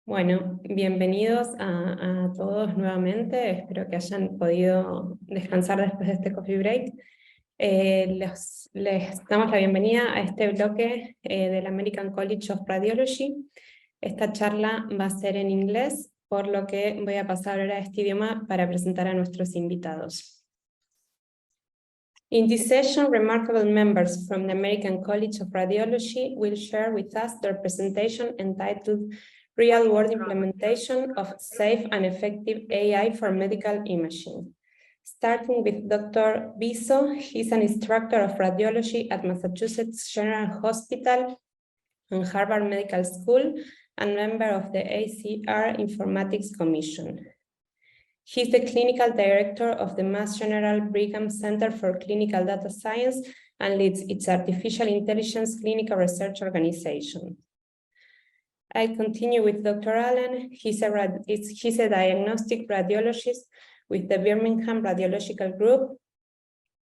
Bueno, bienvenidos a todos nuevamente. Espero que hayan podido descansar después de este coffee break. Les damos la bienvenida a este bloque del American College of Radiology. Esta charla va a ser en inglés, por lo que voy a pasar ahora a este idioma para presentar a nuestros invitados. In this session, remarkable members from the American College of Radiology will share with us their presentation entitled Real-World Implementation of Safe and Effective AI for Medical Imaging. Starting with Dr. Bizzo, he's an instructor of radiology at Massachusetts General Hospital and Harvard Medical School and member of the ACR Informatics Commission. He's the clinical director of the Mass General Brigham Center for Clinical Data Science and leads its artificial intelligence clinical research organization. I continue with Dr. Allen. He's a diagnostic radiologist with the Birmingham Radiological Group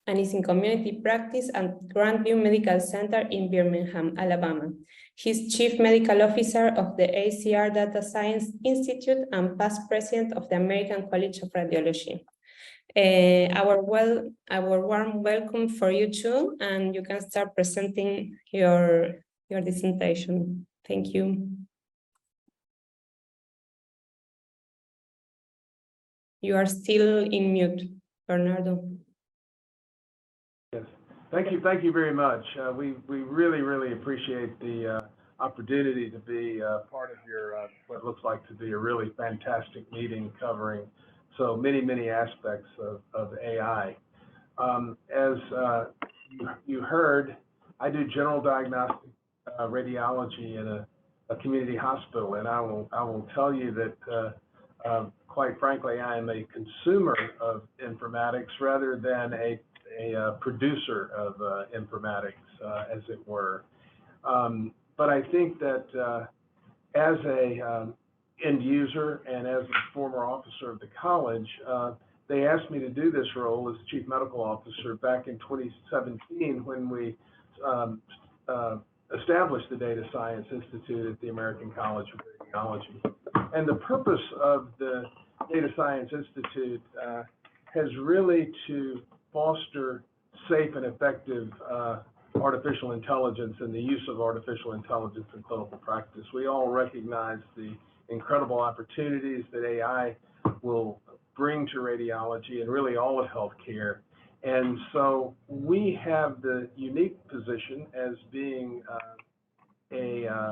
and is in community practice at Grandview Medical Center in Birmingham, Alabama. He's Chief Medical Officer of the ACR Data Science Institute and past president of the American College of Radiology. Our warm welcome for you too, and you can start presenting your dissertation. Thank you. You are still in mute, Bernardo. Yes, thank you very much. We really appreciate the opportunity to be part of your what looks like to be a really fantastic meeting covering so many aspects of AI. As you heard, I do general diagnostic radiology in a community hospital, and I will tell you that quite frankly, I am a consumer of informatics rather than a producer of informatics, as it were. But I think that as a end user and as a former officer of the college, they asked me to do this role as chief medical officer back in 2017 when we established the Data Science Institute at the American College of Radiology. And the purpose of the Data Science Institute has really to foster safe and effective artificial intelligence and the use of artificial intelligence in clinical practice. We all recognize the incredible opportunities that AI will bring to radiology and really all of healthcare. And so we have the unique position as being a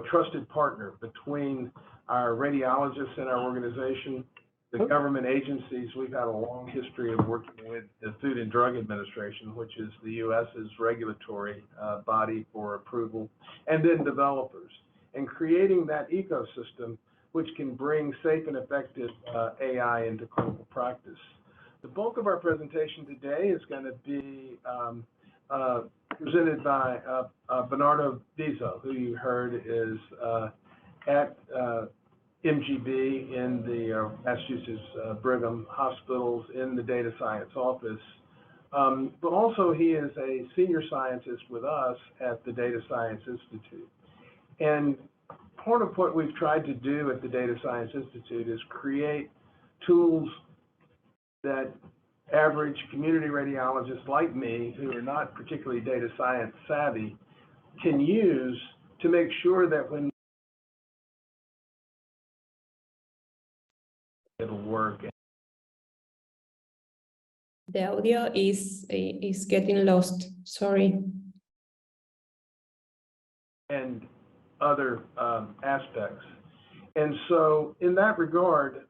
trusted partner between our radiologists and our organization, the government agencies. We've had a long history of working with the Food and Drug Administration, which is the U.S.'s regulatory body for approval, and then developers, and creating that ecosystem which can bring safe and effective AI into clinical practice. The bulk of our presentation today is going to be presented by Bernardo Bizzo, who you heard is at MGB in the Massachusetts Brigham Hospitals in the data science office. But also he is a senior scientist with us at the Data Science Institute. And part of what we've tried to do at the Data Science Institute is create tools that average community radiologists like me, who are not particularly data science savvy, can use to make sure that when it'll work. The audio is getting lost. Sorry. And other aspects. And so in that regard,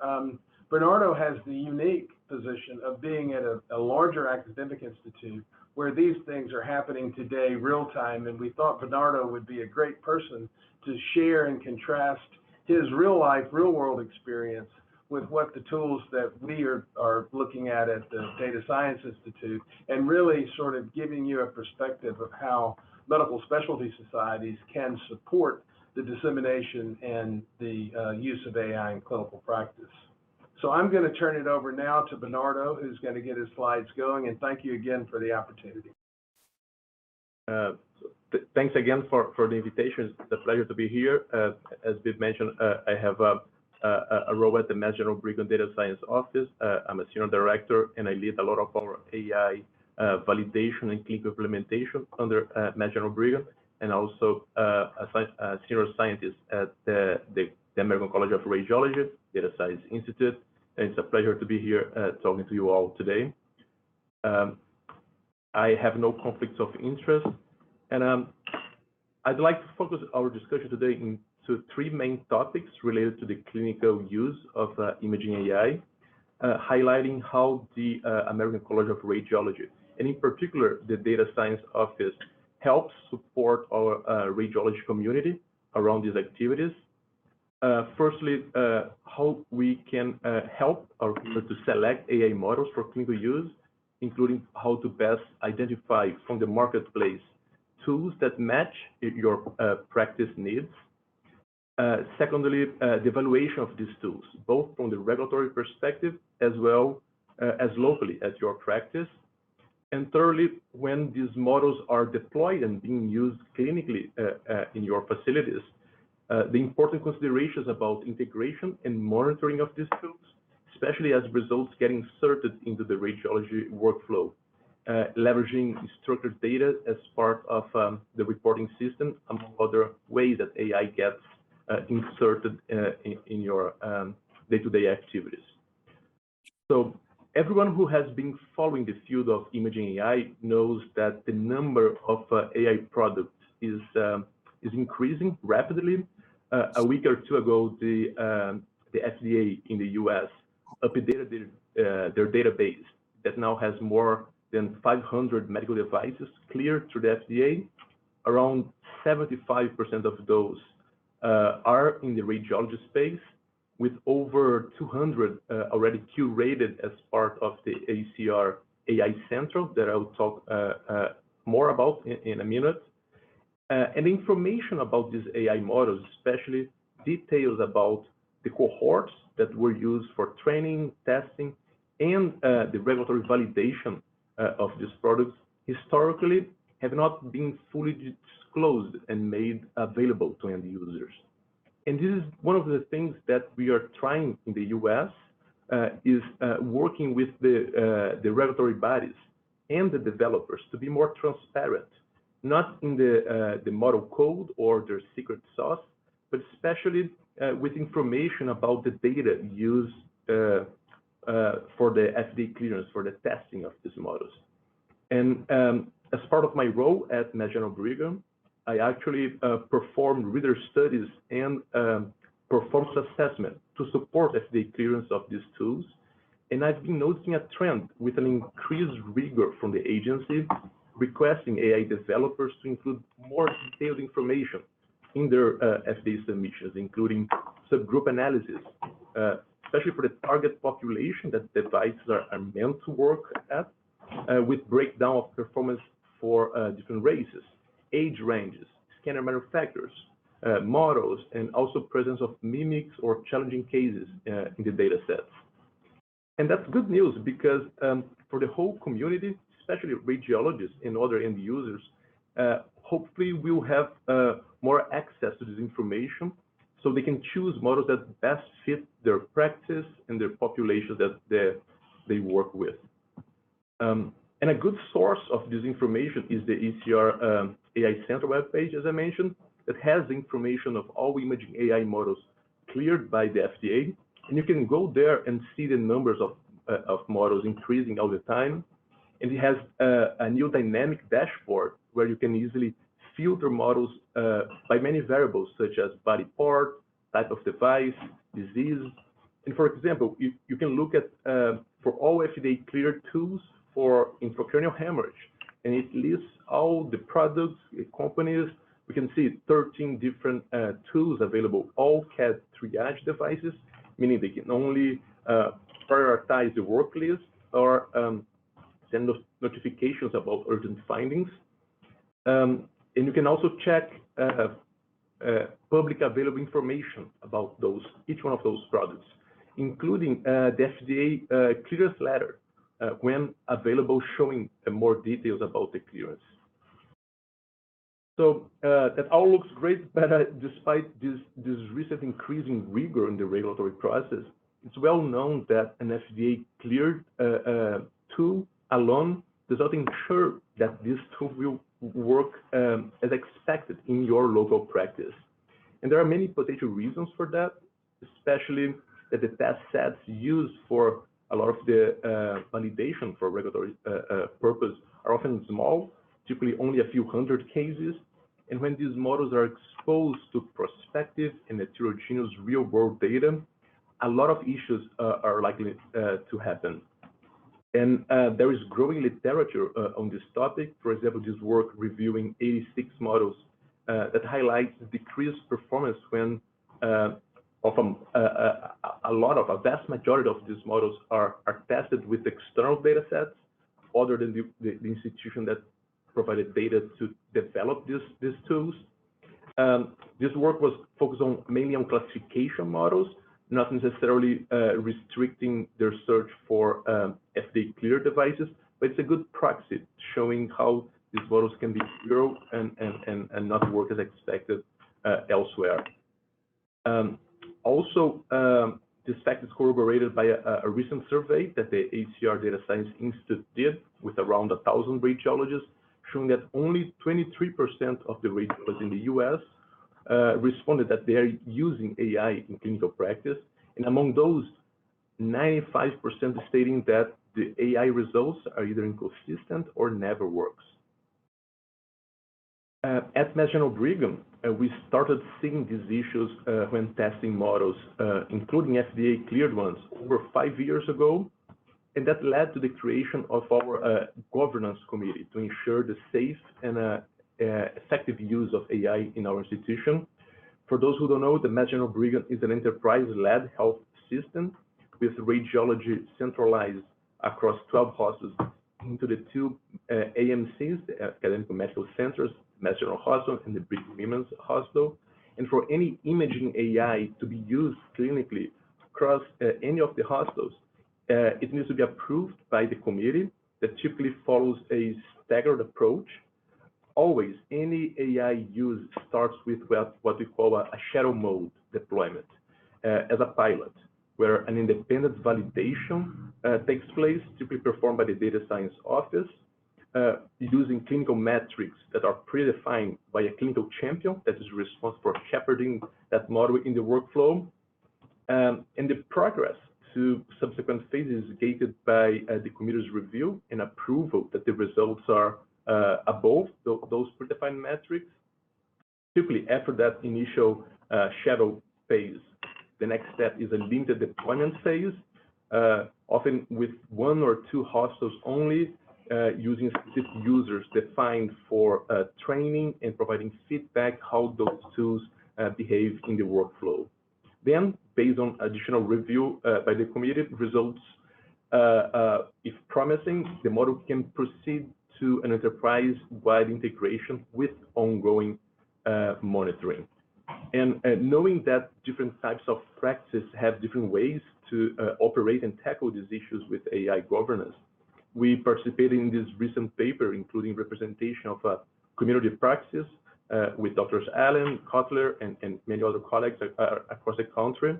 Bernardo has the unique position of being at a larger academic institute where these things are happening today real time, and we thought Bernardo would be a great person to share and contrast his real life, real world experience with what the tools that we are looking at the Data Science Institute, and really sort of giving you a perspective of how medical specialty societies can support the dissemination and the use of AI in clinical practice. So I'm going to turn it over now to Bernardo, who's going to get his slides going, and thank you again for the opportunity. thanks again for the invitation. It's a pleasure to be here. As Viv mentioned, I have a role at the Mass General Brigham Data Science Office. I'm a senior director, and I lead a lot of our AI validation and clinical implementation under Mass General Brigham, and also a senior scientist at the American College of Radiology, Data Science Institute. And it's a pleasure to be here talking to you all today. I have no conflicts of interest, and I'd like to focus our discussion today into three main topics related to the clinical use of imaging AI, highlighting how the American College of Radiology, and in particular the Data Science Office, helps support our radiology community around these activities. Firstly, how we can help our people to select AI models for clinical use, including how to best identify from the marketplace tools that match your practice needs. Secondly, the evaluation of these tools, both from the regulatory perspective as well as locally at your practice. And thirdly, when these models are deployed and being used clinically in your facilities, the important considerations about integration and monitoring of these tools, especially as results get inserted into the radiology workflow, leveraging structured data as part of the reporting system, among other ways that AI gets inserted in your day-to-day activities. So everyone who has been following the field of imaging AI knows that the number of AI products is increasing rapidly. A week or two ago, the FDA in the US updated their database that now has more than 500 medical devices cleared through the FDA. Around 75% of those are in the radiology space, with over 200 already curated as part of the ACR AI Central that I will talk more about in a minute. And information about these AI models, especially details about the cohorts that were used for training, testing, and the regulatory validation of these products, historically have not been fully disclosed and made available to end users. And this is one of the things that we are trying in the US, is working with the regulatory bodies and the developers to be more transparent, not in the model code or their secret sauce, but especially with information about the data used for the FDA clearance, for the testing of these models. And as part of my role at Mass General Brigham, I actually performed reader studies and performance assessment to support FDA clearance of these tools. And I've been noticing a trend with an increased rigor from the agency, requesting AI developers to include more detailed information in their FDA submissions, including subgroup analysis, especially for the target population that devices are meant to work at, with breakdown of performance for different races, age ranges, scanner manufacturers, models, and also presence of mimics or challenging cases in the data sets. And that's good news because for the whole community, especially radiologists and other end users, hopefully we'll have more access to this information so they can choose models that best fit their practice and their populations that they work with. And a good source of this information is the ACR AI Center webpage, as I mentioned, that has information of all imaging AI models cleared by the FDA. And you can go there and see the numbers of models increasing all the time. And it has a new dynamic dashboard where you can easily filter models by many variables, such as body part, type of device, disease. And for example, you can look at, for all FDA cleared tools for intracranial hemorrhage, and it lists all the products, the companies. We can see 13 different tools available, all CAD triage devices, meaning they can only prioritize the work list or send notifications about urgent findings. And you can also check public available information about each one of those products, including the FDA clearance letter when available, showing more details about the clearance. So that all looks great, but despite this recent increase in rigor in the regulatory process, it's well known that an FDA-cleared tool alone does not ensure that this tool will work as expected in your local practice. And there are many potential reasons for that, especially that the test sets used for a lot of the validation for regulatory purpose are often small, typically only a few hundred cases. And when these models are exposed to prospective and heterogeneous real-world data, a lot of issues are likely to happen. And there is growing literature on this topic. For example, this work reviewing 86 models that highlights decreased performance when a vast majority of these models are tested with external data sets other than the institution that provided data to develop these tools. This work was focused mainly on classification models, not necessarily restricting their search for FDA-cleared devices, but it's a good proxy showing how these models can be zero and not work as expected elsewhere. Also, this fact is corroborated by a recent survey that the ACR Data Science Institute did with around 1,000 radiologists, showing that only 23% of the radiologists in the US responded that they are using AI in clinical practice. And among those, 95% stating that the AI results are either inconsistent or never works. At Mass General Brigham, we started seeing these issues when testing models, including FDA-cleared ones, over 5 years ago. And that led to the creation of our governance committee to ensure the safe and effective use of AI in our institution. For those who don't know, the Mass General Brigham is an enterprise-led health system with radiology centralized across 12 hospitals into the 2 AMCs, the Academic Medical Centers, Mass General Hospital and the Brigham Women's Hospital. And for any imaging AI to be used clinically across any of the hospitals, it needs to be approved by the committee that typically follows a staggered approach. Always, any AI use starts with what we call a shadow mode deployment as a pilot, where an independent validation takes place, typically performed by the data science office, using clinical metrics that are predefined by a clinical champion that is responsible for shepherding that model in the workflow. And the progress to subsequent phases is gated by the committee's review and approval that the results are above those predefined metrics. Typically, after that initial shadow phase, the next step is a limited deployment phase, often with 1 or 2 hospitals only, using specific users defined for training and providing feedback how those tools behave in the workflow. Then, based on additional review by the committee, results, if promising, the model can proceed to an enterprise-wide integration with ongoing monitoring. And knowing that different types of practices have different ways to operate and tackle these issues with AI governance, we participated in this recent paper, including representation of community practices with Drs. Allen, Kotler, and many other colleagues across the country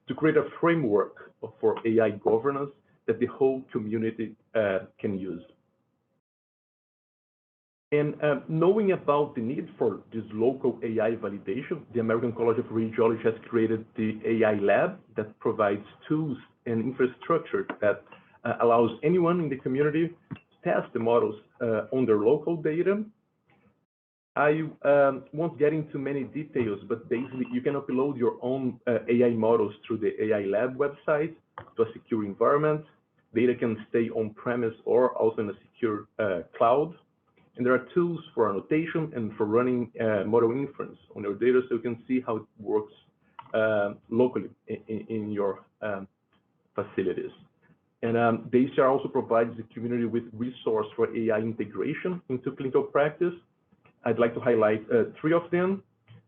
to create a framework for AI governance that the whole community can use. And knowing about the need for this local AI validation, the American College of Radiology has created the AI Lab that provides tools and infrastructure that allows anyone in the community to test the models on their local data. I won't get into many details, but basically you can upload your own AI models through the AI Lab website to a secure environment. Data can stay on-premise or also in a secure cloud. And there are tools for annotation and for running model inference on your data so you can see how it works locally in your facilities. And the ACR also provides the community with resource for AI integration into clinical practice. I'd like to highlight 3 of them: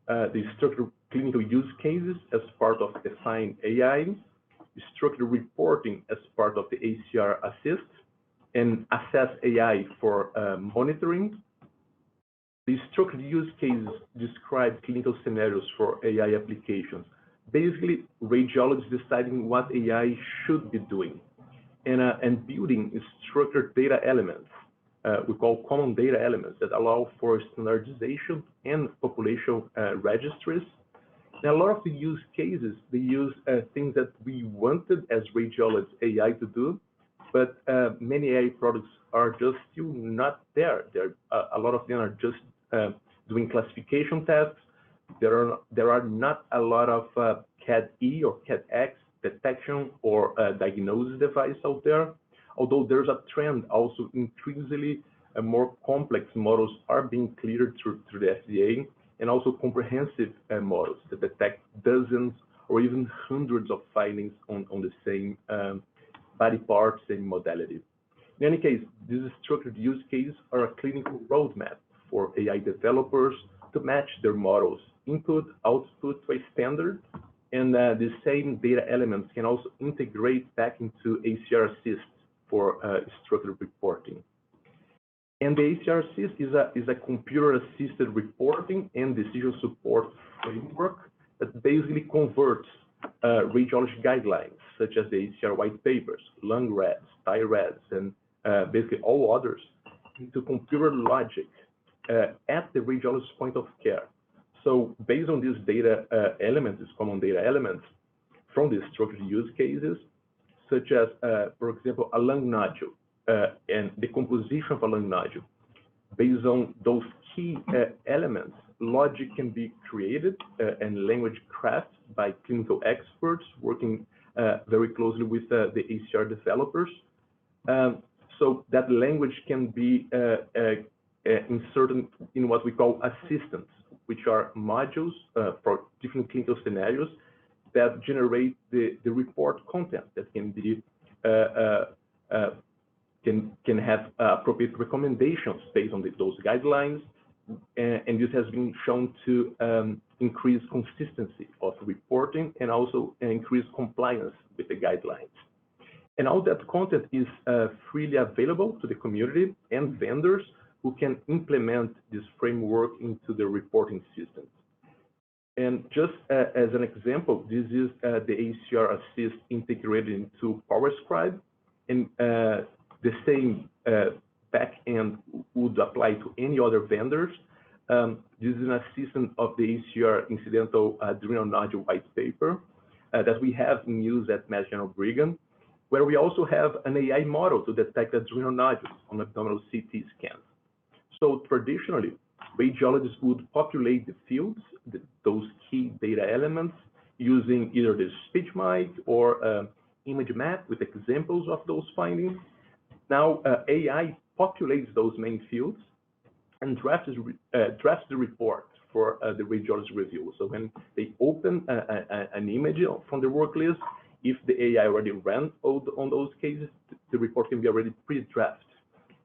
the structured clinical use cases as part of Define AI, structured reporting as part of the ACR Assist, and Assess AI for monitoring. The structured use cases describe clinical scenarios for AI applications. Basically, radiologists deciding what AI should be doing and building structured data elements. We call common data elements that allow for standardization and population registries. Now, a lot of the use cases, they use things that we wanted as radiologists AI to do, but many AI products are just still not there. A lot of them are just doing classification tasks. There are not a lot of CAD-E or CAD-X detection or diagnosis device out there, although there's a trend also increasingly more complex models are being cleared through the FDA, and also comprehensive models that detect dozens or even hundreds of findings on the same body part, same modality. In any case, these structured use cases are a clinical roadmap for AI developers to match their models input, output to a standard, and the same data elements can also integrate back into ACR Assist for structured reporting. And the ACR Assist is a computer-assisted reporting and decision support framework that basically converts radiology guidelines, such as the ACR white papers, lung RADs, TI-RADs, and basically all others, into computer logic at the radiologist's point of care. So based on these data elements, these common data elements from these structured use cases, such as, for example, a lung nodule and the composition of a lung nodule, based on those key elements, logic can be created and language crafted by clinical experts working very closely with the ACR developers. So that language can be inserted in what we call assistants, which are modules for different clinical scenarios that generate the report content that can be can have appropriate recommendations based on those guidelines, and this has been shown to increase consistency of reporting and also increase compliance with the guidelines. And all that content is freely available to the community and vendors who can implement this framework into their reporting systems. And just as an example, this is the ACR Assist integrated into PowerScribe, and the same backend would apply to any other vendors. This is an assistant of the ACR incidental adrenal nodule white paper that we have in use at Mass General Brigham, where we also have an AI model to detect adrenal nodules on abdominal CT scans. So traditionally, radiologists would populate the fields, those key data elements, using either the speech mic or image map with examples of those findings. Now, AI populates those main fields and drafts the report for the radiologist review. So when they open an image from the work list, if the AI already ran on those cases, the report can be already pre-drafted.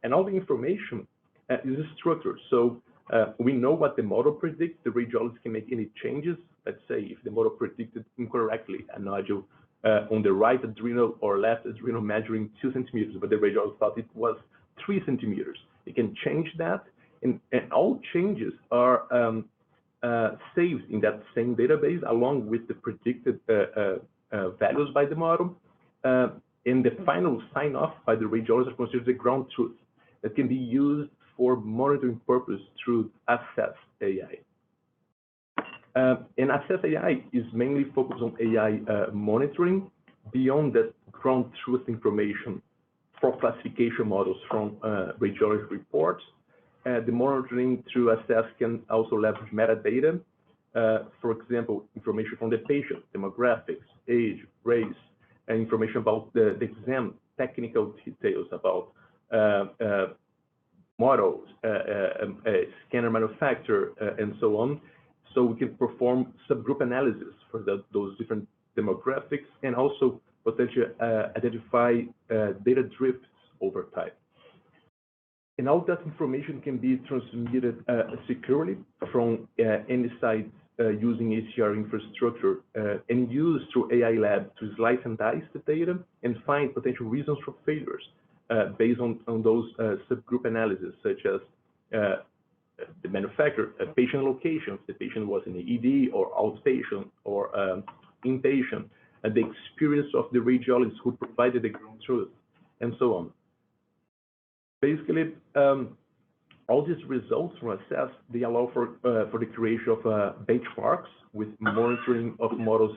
And all the information is structured. So we know what the model predicts. The radiologist can make any changes. Let's say if the model predicted incorrectly a nodule on the right adrenal or left adrenal measuring 2 centimeters, but the radiologist thought it was 3 centimeters. They can change that, and all changes are saved in that same database along with the predicted values by the model. And the final sign-off by the radiologist is considered the ground truth that can be used for monitoring purpose through Assess AI. And Assess AI is mainly focused on AI monitoring beyond that ground truth information for classification models from radiology reports. The monitoring through Assess can also leverage metadata, for example, information from the patient, demographics, age, race, and information about the exam, technical details about models, scanner manufacturer, and so on. So we can perform subgroup analysis for those different demographics and also potentially identify data drifts over time. And all that information can be transmitted securely from any site using ACR infrastructure and used through AI Lab to slice and dice the data and find potential reasons for failures based on those subgroup analysis, such as the manufacturer, patient locations, the patient was in the ED or outpatient or inpatient, and the experience of the radiologist who provided the ground truth, and so on. Basically, all these results from assess, they allow for the creation of benchmarks with monitoring of models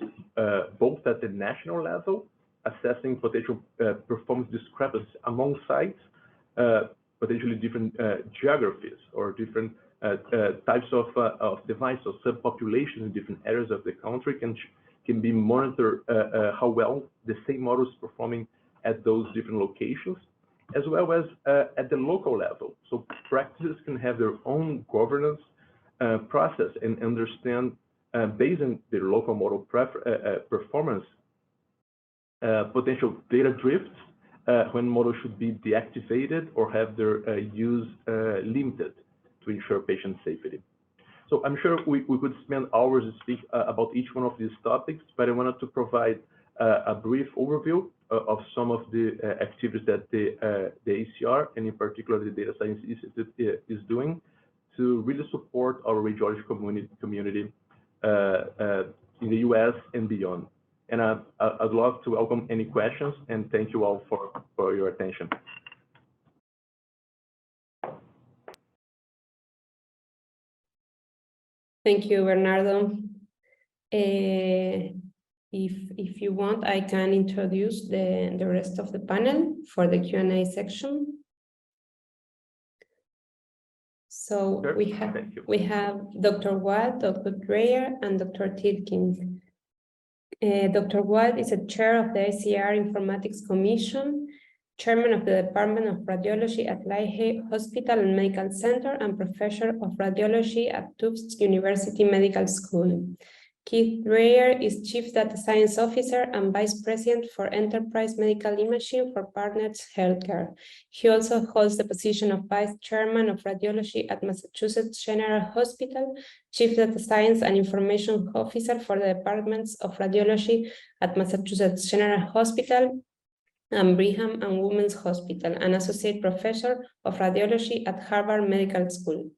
both at the national level, assessing potential performance discrepancies among sites, potentially different geographies or different types of devices or subpopulations in different areas of the country can be monitored how well the same model is performing at those different locations, as well as at the local level. So practices can have their own governance process and understand, based on their local model performance, potential data drifts when models should be deactivated or have their use limited to ensure patient safety. So I'm sure we could spend hours to speak about each one of these topics, but I wanted to provide a brief overview of some of the activities that the ACR, and in particular the Data Science Institute, is doing to really support our radiology community in the US and beyond. And I'd love to welcome any questions, and thank you all for your attention. Thank you, Bernardo. If you want, I can introduce the rest of the panel for the Q&A section. So Sure. we have Dr. Watt, Dr. Dreyer, and Dr. Tilkin. Dr. Watt is a chair of the ACR Informatics Commission, chairman of the Department of Radiology at Lehigh Hospital and Medical Center, and professor of radiology at Tufts University Medical School. Keith Dreyer is Chief Data Science Officer and Vice President for Enterprise Medical Imaging for Partners Healthcare. He also holds the position of Vice Chairman of Radiology at Massachusetts General Hospital, Chief Data Science and Information Officer for the Departments of Radiology at Massachusetts General Hospital and Brigham and Women's Hospital, and Associate Professor of Radiology at Harvard Medical School.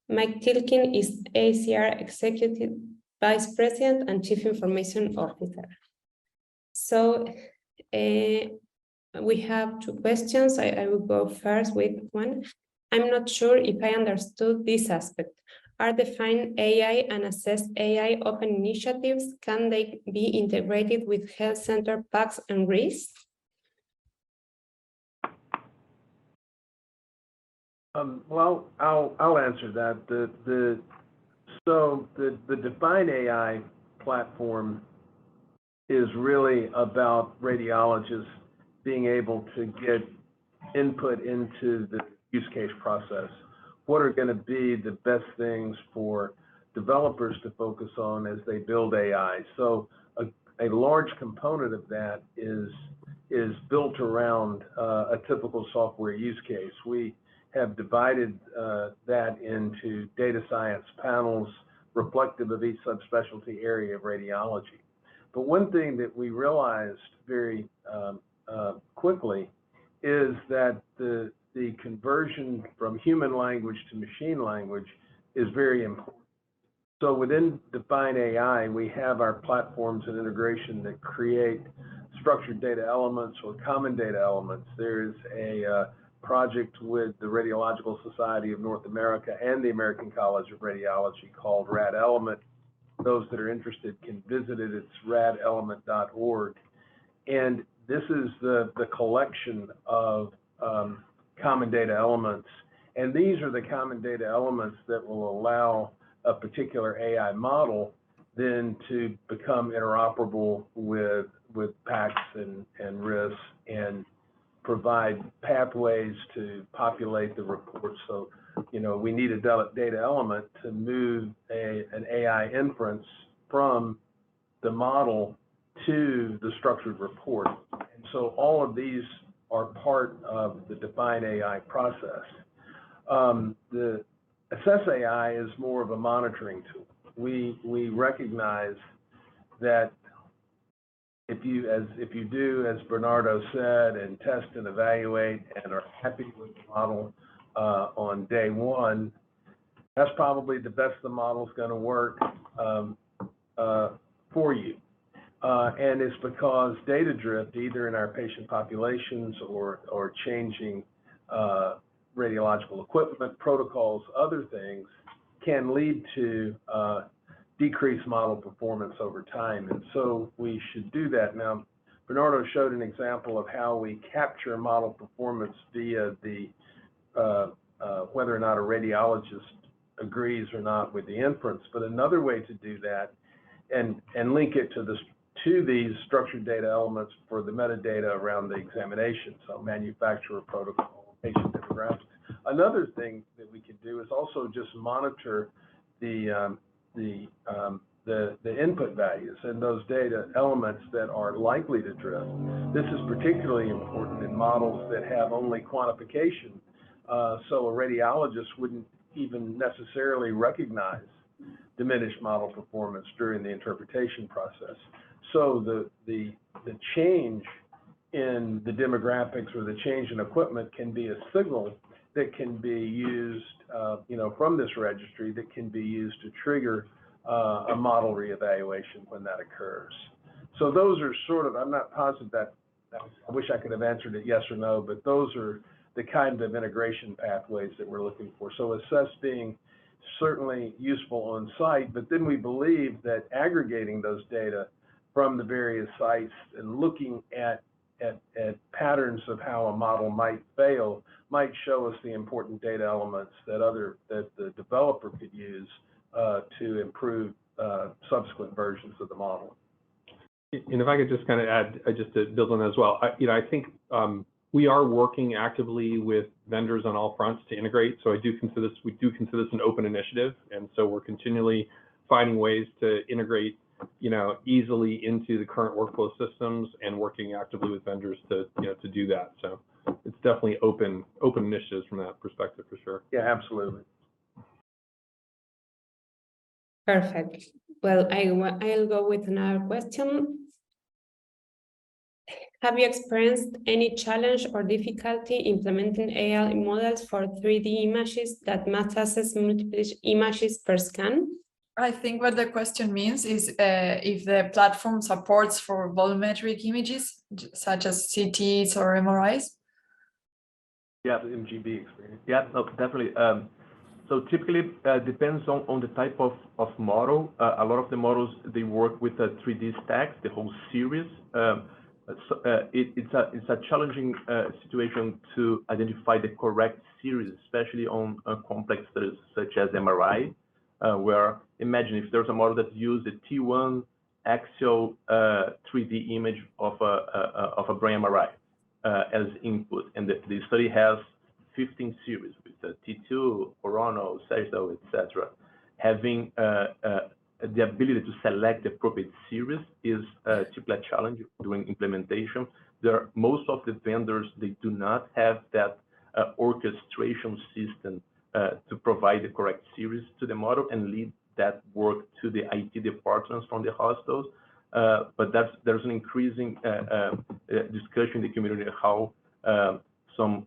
Mike Tilkin is ACR Executive Vice President and Chief Information Officer. So we have two questions. I will go first with one. I'm not sure if I understood this aspect. Are defined AI and assessed AI open initiatives? Can they be integrated with health center PACs and RIS? Well, I'll answer that. So the Define AI platform is really about radiologists being able to get input into the use case process. What are going to be the best things for developers to focus on as they build AI? So a large component of that is built around a typical software use case. We have divided that into data science panels reflective of each subspecialty area of radiology. But one thing that we realized very quickly is that the conversion from human language to machine language is very important. So within Define AI, we have our platforms and integration that create structured data elements or common data elements. There's a project with the Radiological Society of North America and the American College of Radiology called RAD Element. Those that are interested can visit it. It's radelement.org. And this is the collection of common data elements. And these are the common data elements that will allow a particular AI model then to become interoperable with PACS and RIS and provide pathways to populate the reports. So, you know, we need a data element to move an AI inference from the model to the structured report. And so all of these are part of the Define AI process. The Assess AI is more of a monitoring tool. We recognize that if you do, as Bernardo said, and test and evaluate and are happy with the model on day one, that's probably the best the model's going to work for you. And it's because data drift, either in our patient populations or changing radiological equipment, protocols, other things, can lead to decreased model performance over time. And so we should do that. Now, Bernardo showed an example of how we capture model performance via the whether or not a radiologist agrees or not with the inference. But another way to do that and link it to these structured data elements for the metadata around the examination, so manufacturer protocol, patient demographics. Another thing that we could do is also just monitor the input values and those data elements that are likely to drift. This is particularly important in models that have only quantification, so a radiologist wouldn't even necessarily recognize diminished model performance during the interpretation process. So the change in the demographics or the change in equipment can be a signal that can be used, from this registry that can be used to trigger a model reevaluation when that occurs. So those are sort of, I'm not positive that, I wish I could have answered it yes or no, but those are the kind of integration pathways that we're looking for. So assess being certainly useful on site, but then we believe that aggregating those data from the various sites and looking at patterns of how a model might fail might show us the important data elements that the developer could use to improve subsequent versions of the model. And if I could just kind of add, just to build on that as well, I think we are working actively with vendors on all fronts to integrate. So we do consider this an open initiative, and so we're continually finding ways to integrate, easily into the current workflow systems and working actively with vendors to do that. So it's definitely open initiatives from that perspective for sure. Yeah, absolutely. Perfect. Well, I'll go with another question. Have you experienced any challenge or difficulty implementing AI models for 3D images that must access multiple images per scan? I think what the question means is if the platform supports for volumetric images, such as CTs or MRIs. Yeah, the MGB experience. Yeah, no, definitely. So typically depends on the type of model. A lot of the models, they work with a 3D stacks, the whole series. It's a challenging situation to identify the correct series, especially on complex studies such as MRI, where imagine if there's a model that uses a T1 axial 3D image of a brain MRI as input, and the study has 15 series with T2, coronal, sagittal, etc. Having the ability to select the appropriate series is typically a challenge during implementation. Most of the vendors, they do not have that orchestration system to provide the correct series to the model and lead that work to the IT departments from the hospitals. But there's an increasing discussion in the community how some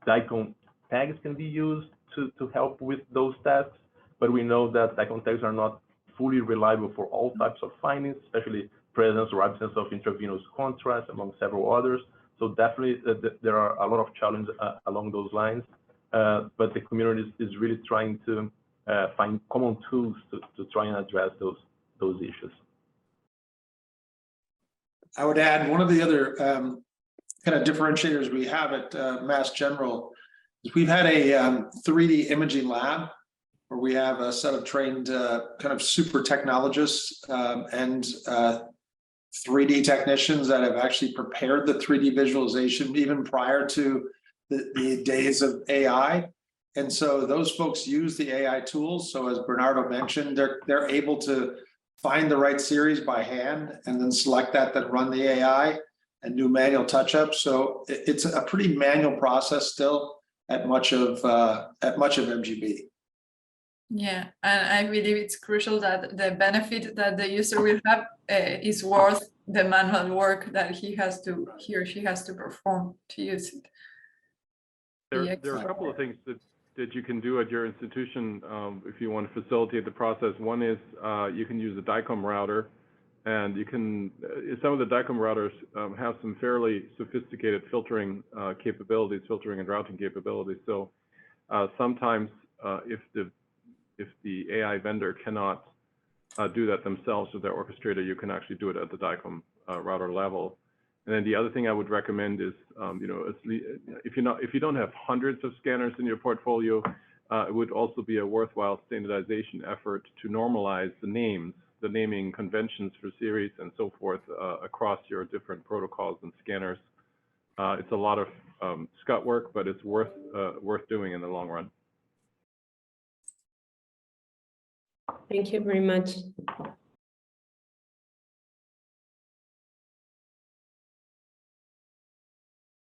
DICOM tags can be used to help with those tasks. But we know that DICOM tags are not fully reliable for all types of findings, especially presence or absence of intravenous contrast, among several others. So definitely there are a lot of challenges along those lines. But the community is really trying to find common tools to try and address those issues. I would add one of the other kind of differentiators we have at Mass General is we've had a 3D imaging lab where we have a set of trained kind of super technologists and 3D technicians that have actually prepared the 3D visualization even prior to the days of AI. And so those folks use the AI tools. So as Bernardo mentioned, they're able to find the right series by hand and then select that, then run the AI and do manual touch-ups. So it's a pretty manual process still at much of MGB. Yeah, and I believe it's crucial that the benefit that the user will have is worth the manual work that he or she has to perform to use it. There are a couple of things that you can do at your institution if you want to facilitate the process. One is you can use a DICOM router, and you can, some of the DICOM routers have some fairly sophisticated filtering capabilities, filtering and routing capabilities. So sometimes if the AI vendor cannot do that themselves with their orchestrator, you can actually do it at the DICOM router level. And then the other thing I would recommend is, you know, if you don't have hundreds of scanners in your portfolio, it would also be a worthwhile standardization effort to normalize the names, the naming conventions for series and so forth across your different protocols and scanners. It's a lot of scut work, but it's worth doing in the long run. Thank you very much.